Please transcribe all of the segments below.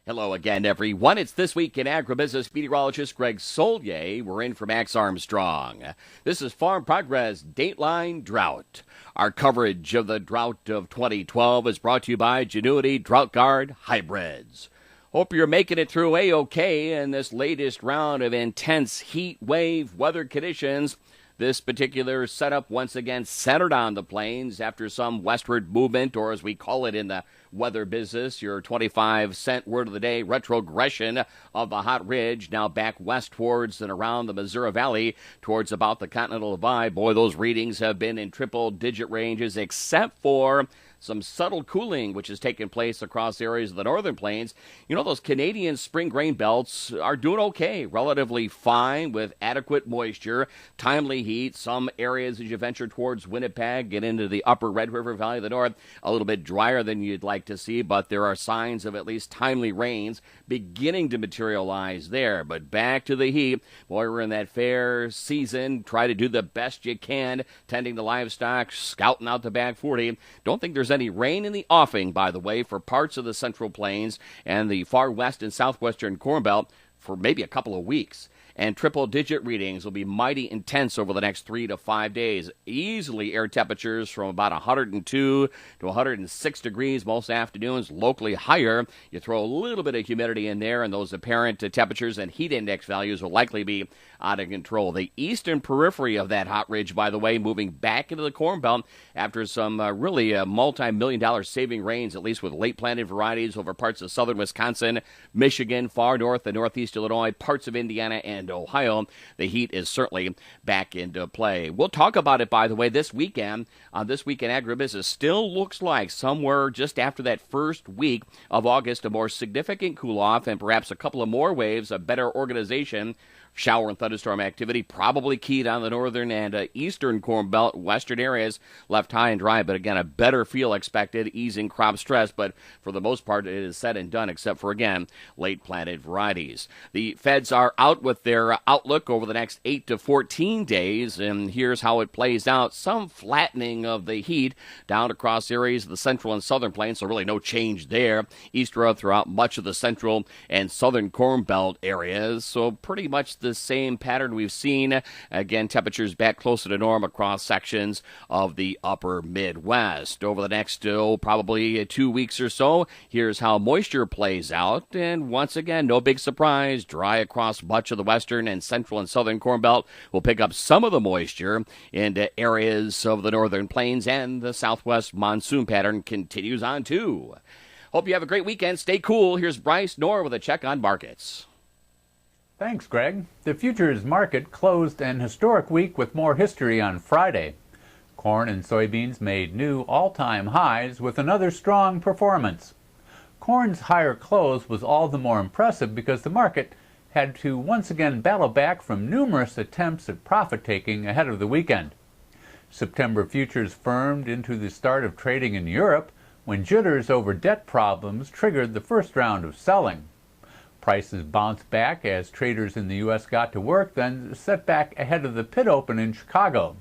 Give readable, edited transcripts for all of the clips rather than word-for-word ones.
Hello again, everyone. It's This Week in Agribusiness. Meteorologist Greg Solier. We're in for Max Armstrong. This is Farm Progress Dateline Drought. Our coverage of the drought of 2012 is brought to you by Genuity Drought Guard Hybrids. Hope you're making it through A-OK in this latest round of intense heat wave weather conditions. This particular setup once again centered on the plains after some westward movement, or as we call it in the weather business, your 25-cent word of the day, retrogression of the hot ridge, now back west towards and around the Missouri Valley towards about the Continental Divide. Boy, those readings have been in triple-digit ranges, except for some subtle cooling, which has taken place across areas of the northern plains. You know, those Canadian spring grain belts are doing okay, relatively fine with adequate moisture, timely heat. Some areas as you venture towards Winnipeg, get into the upper Red River Valley of the North, a little bit drier than you'd like to see, but there are signs of at least timely rains beginning to materialize there. But back to the heat. Boy, we're in that fair season. Try to do the best you can, tending to livestock, scouting out the back 40. Don't think there's any rain in the offing, by the way, for parts of the Central Plains and the far west and southwestern Corn Belt for maybe a couple of weeks. And triple-digit readings will be mighty intense over the next 3 to 5 days. Easily air temperatures from about 102 to 106 degrees most afternoons, locally higher. You throw a little bit of humidity in there, and those apparent temperatures and heat index values will likely be out of control. The eastern periphery of that hot ridge, by the way, moving back into the Corn Belt after some really multi-million-dollar saving rains, at least with late-planted varieties over parts of southern Wisconsin, Michigan, far north and northeast Illinois, parts of Indiana, and Ohio. The heat is certainly back into play. We'll talk about it, by the way, this weekend. This Week in Agribusiness still looks like somewhere just after that first week of August, a more significant cool-off and perhaps a couple of more waves, a better organization. Shower and thunderstorm activity probably keyed on the northern and eastern Corn Belt. Western areas left high and dry, but again, a better feel expected, easing crop stress. But for the most part, it is said and done, except for, again, late planted varieties. The feds are out with their outlook over the next 8 to 14 days, and here's how it plays out. Some flattening of the heat down across areas of the central and southern plains, so really no change there. Eastern throughout much of the central and southern Corn Belt areas, so pretty much the same pattern we've seen. Again, temperatures back closer to norm across sections of the upper Midwest. Over the next, probably 2 weeks or so, here's how moisture plays out. And once again, no big surprise, dry across much of the western and central and southern Corn Belt. We'll pick up some of the moisture into areas of the northern plains, and the southwest monsoon pattern continues on too. Hope you have a great weekend. Stay cool. Here's Bryce Knorr with a check on markets. Thanks, Greg. The futures market closed an historic week with more history on Friday. Corn and soybeans made new all-time highs with another strong performance. Corn's higher close was all the more impressive because the market had to once again battle back from numerous attempts at profit-taking ahead of the weekend. September futures firmed into the start of trading in Europe when jitters over debt problems triggered the first round of selling. Prices bounced back as traders in the U.S. got to work, then set back ahead of the pit open in Chicago.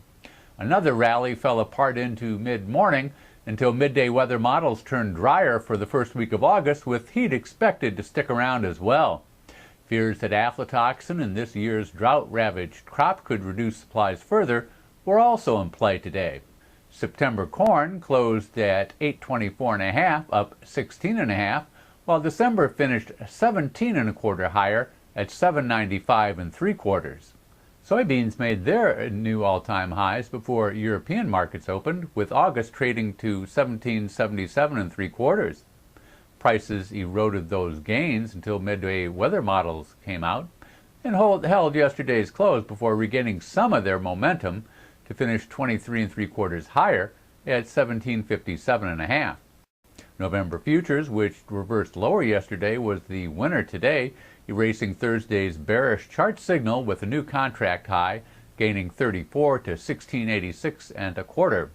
Another rally fell apart into mid-morning until midday weather models turned drier for the first week of August, with heat expected to stick around as well. Fears that aflatoxin in this year's drought-ravaged crop could reduce supplies further were also in play today. September corn closed at $824.5, up 16.5, while December finished 17.25 higher at $795 3/4. Soybeans made their new all-time highs before European markets opened, with August trading to $1777 3/4. Prices eroded those gains until midday weather models came out and held yesterday's close before regaining some of their momentum to finish 23 3/4 higher at $1757.5. November futures, which reversed lower yesterday, was the winner today, erasing Thursday's bearish chart signal with a new contract high, gaining 34 to 1686.25.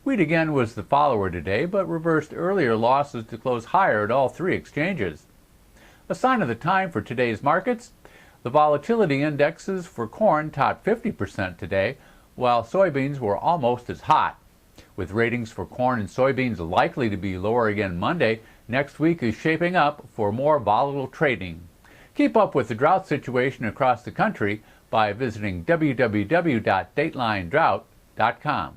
Wheat again was the follower today, but reversed earlier losses to close higher at all three exchanges. A sign of the time for today's markets, The volatility indexes for corn topped 50% today, while soybeans were almost as hot. With ratings for corn and soybeans likely to be lower again Monday, next week is shaping up for more volatile trading. Keep up with the drought situation across the country by visiting www.datelinedrought.com.